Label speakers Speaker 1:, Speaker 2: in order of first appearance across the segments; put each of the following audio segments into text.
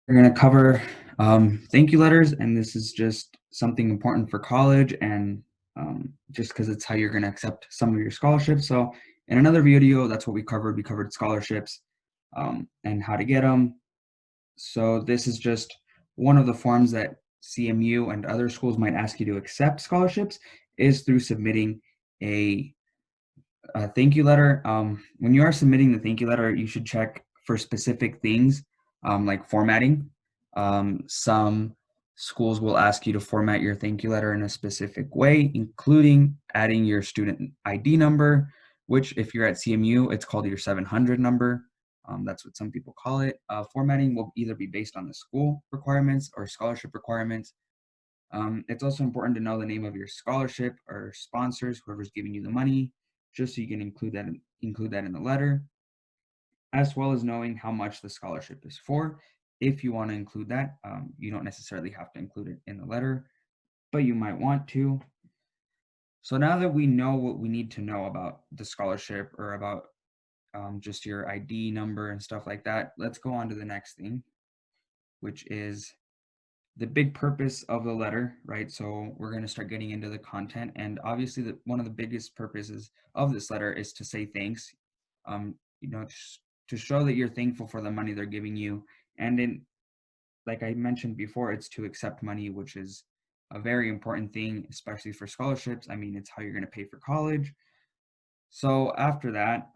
Speaker 1: We're going to cover thank you letters, and this is just something important for college and just because it's how you're going to accept some of your scholarships. So, in another video, that's what we covered. We covered scholarships and how to get them. So, this is just one of the forms that CMU and other schools might ask you to accept scholarships is through submitting a thank you letter. When you are submitting the thank you letter, you should check for specific things like formatting. Some schools will ask you to format your thank you letter in a specific way, including adding your student ID number, which if you're at CMU, it's called your 700 number. That's what some people call it. Formatting will either be based on the school requirements or scholarship requirements. It's also important to know the name of your scholarship or sponsors, whoever's giving you the money, just so you can include that in the letter, as well as knowing how much the scholarship is for. If you want to include that, you don't necessarily have to include it in the letter, but you might want to. So now that we know what we need to know about the scholarship or about just your ID number and stuff like that, let's go on to the next thing, which is the big purpose of the letter, right? So we're going to start getting into the content, and obviously, one of the biggest purposes of this letter is to say thanks. You know, to show that you're thankful for the money they're giving you, and like I mentioned before, it's to accept money, which is a very important thing, especially for scholarships. I mean, it's how you're going to pay for college. So after that,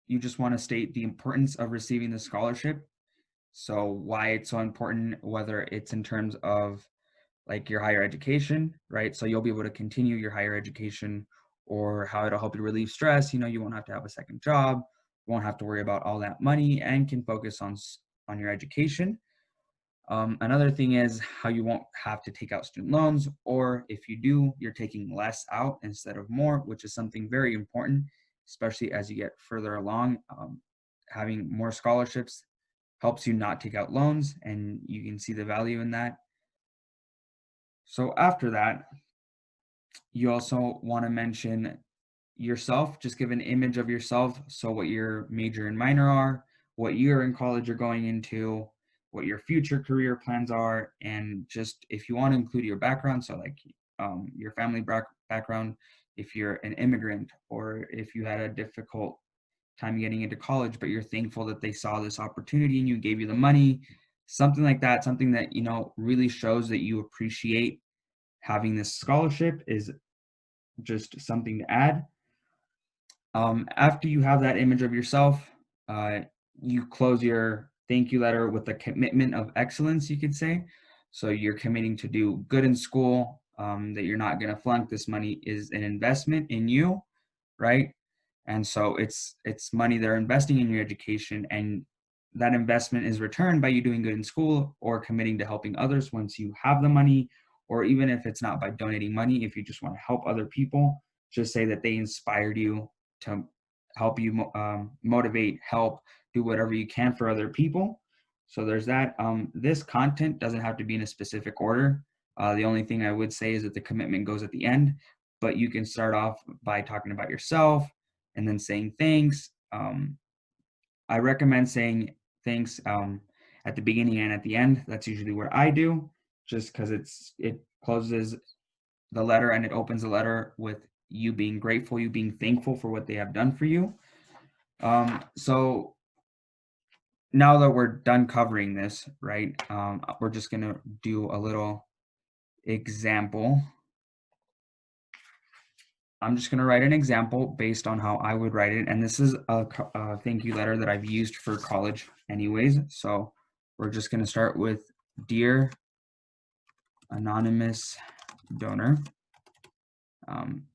Speaker 1: you just want to state the importance of receiving the scholarship. So why it's so important, whether it's in terms of like your higher education, right? So you'll be able to continue your higher education, or how it'll help you relieve stress. You know, you won't have to have a second job, won't have to worry about all that money, and can focus on your education. Another thing is how you won't have to take out student loans, or if you do, you're taking less out instead of more, which is something very important, especially as you get further along. Having more scholarships helps you not take out loans, and you can see the value in that. So after that, you also want to mention yourself, just give an image of yourself. So what your major and minor are, what year in college you're going into, what your future career plans are, and just if you want to include your background, so like your family background, if you're an immigrant or if you had a difficult time getting into college, but you're thankful that they saw this opportunity and you gave you the money, something like that, something that, you know, really shows that you appreciate having this scholarship is just something to add. After you have that image of yourself, uh, you close your thank you letter with a commitment of excellence, you could say. So you're committing to do good in school, that you're not going to flunk. This money is an investment in you, right? And so it's money they're investing in your education, and that investment is returned by you doing good in school or committing to helping others once you have the money, or even if it's not by donating money, if you just want to help other people, just say that they inspired you to help you motivate, help, do whatever you can for other people. So there's that. This content doesn't have to be in a specific order. The only thing I would say is that the commitment goes at the end, but you can start off by talking about yourself and then saying thanks. I recommend saying thanks at the beginning and at the end. That's usually what I do, just because it closes the letter and it opens the letter with you being grateful, you being thankful for what they have done for you. So now that we're done covering this, right, we're just going to do a little example. I'm just going to write an example based on how I would write it. And this is a thank you letter that I've used for college anyways. So we're just going to start with Dear Anonymous Donor.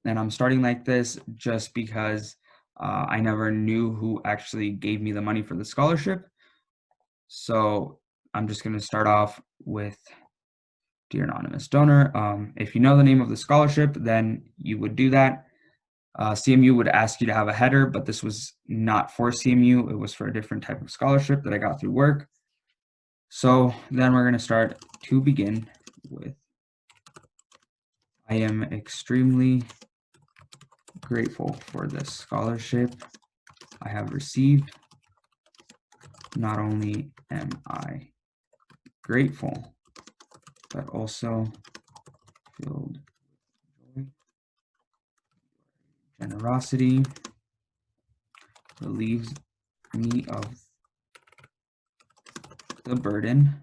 Speaker 1: And I'm starting like this just because I never knew who actually gave me the money for the scholarship. So I'm just going to start off with Dear Anonymous Donor. If you know the name of the scholarship, then you would do that. CMU would ask you to have a header, but this was not for CMU. It was for a different type of scholarship that I got through work. So then we're going to start to begin with, I am extremely grateful for this scholarship I have received. Not only am I grateful, but also filled with joy. Generosity relieves me of the burden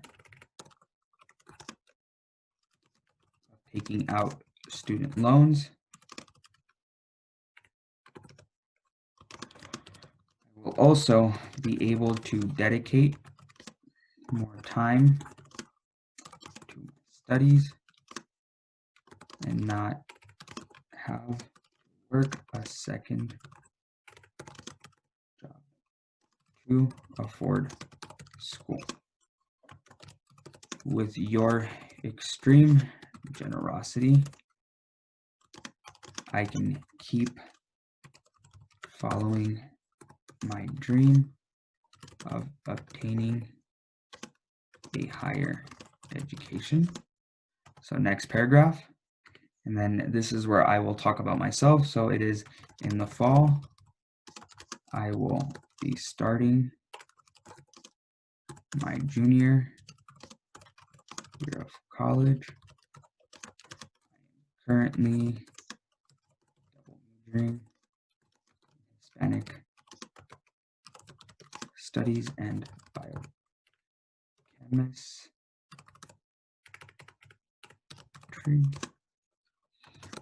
Speaker 1: of taking out student loans. I will also be able to dedicate more time to my studies and not have to work a second job to afford school. With your extreme generosity, I can keep following my dream of obtaining a higher education. So next paragraph, and then this is where I will talk about myself. So it is in the fall, I will be starting my junior year of college. I am currently double majoring in Hispanic studies and biochemistry.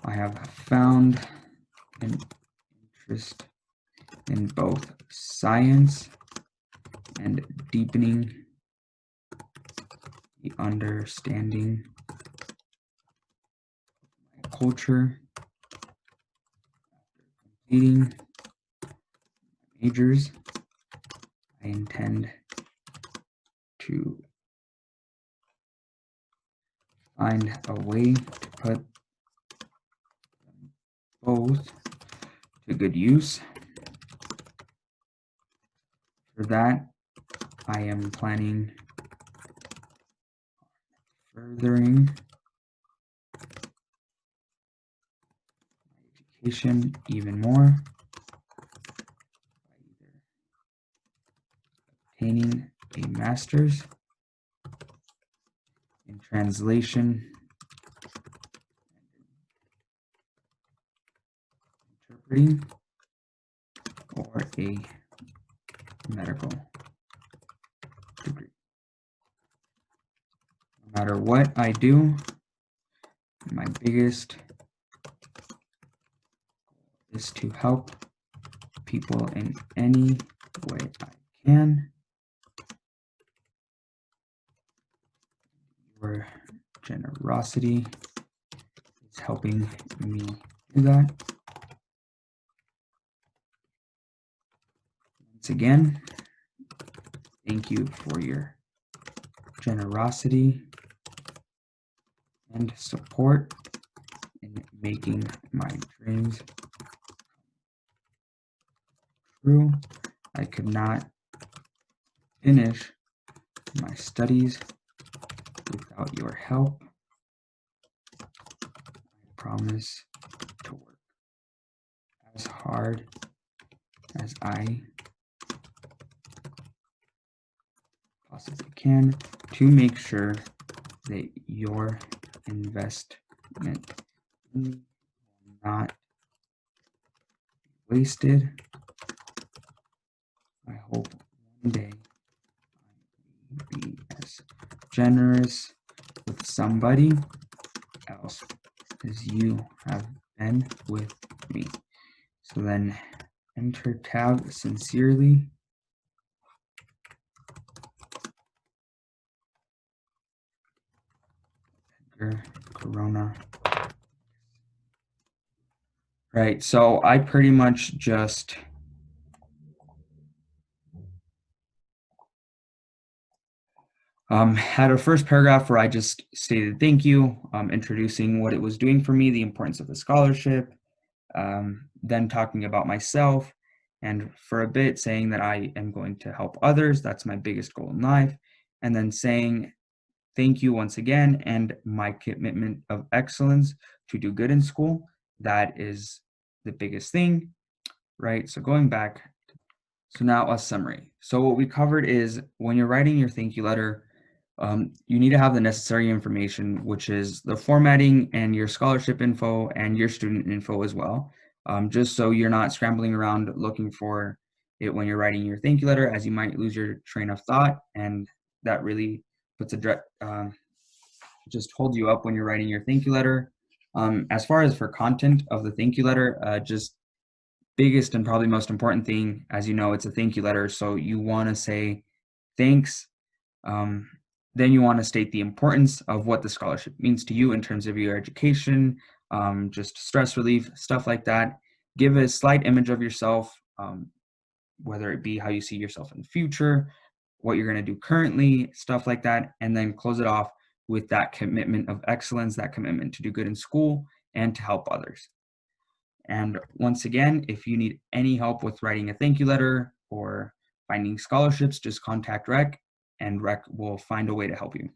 Speaker 1: I have found an interest in both science and deepening the understanding of my culture. After completing majors, I intend to find a way to put them both to good use. For that, I am planning furthering my education even more by either obtaining a master's in translation and interpreting, or a medical degree. No matter what I do, my biggest goal is to help people in any way I can. Your generosity is helping me do that. Once again, thank you for your generosity and support in making my dreams true. I could not finish my studies without your help. I promise to work as hard as I possibly can to make sure that your investment in me will not be wasted. I hope one day I will be as generous with somebody else as you have been with me. So then enter tab sincerely. Corona. Right, so I pretty much just had a first paragraph where I just stated thank you, introducing what it was doing for me, the importance of the scholarship, then talking about myself, and for a bit saying that I am going to help others. That's my biggest goal in life. And then saying thank you once again, and my commitment of excellence to do good in school. That is the biggest thing, right? So going back, So now a summary. So what we covered is when you're writing your thank you letter, you need to have the necessary information, which is the formatting and your scholarship info and your student info as well. Just so you're not scrambling around looking for it when you're writing your thank you letter, as you might lose your train of thought, and that really puts just holds you up when you're writing your thank you letter. As far as for content of the thank you letter, just biggest and probably most important thing, as you know, it's a thank you letter. So you want to say thanks. Um, then you want to state the importance of what the scholarship means to you in terms of your education, just stress relief, stuff like that. Give a slight image of yourself, whether it be how you see yourself in the future, what you're going to do currently, stuff like that. And then close it off with that commitment of excellence, that commitment to do good in school and to help others. And once again, if you need any help with writing a thank you letter or finding scholarships, just contact Rec and Rec will find a way to help you.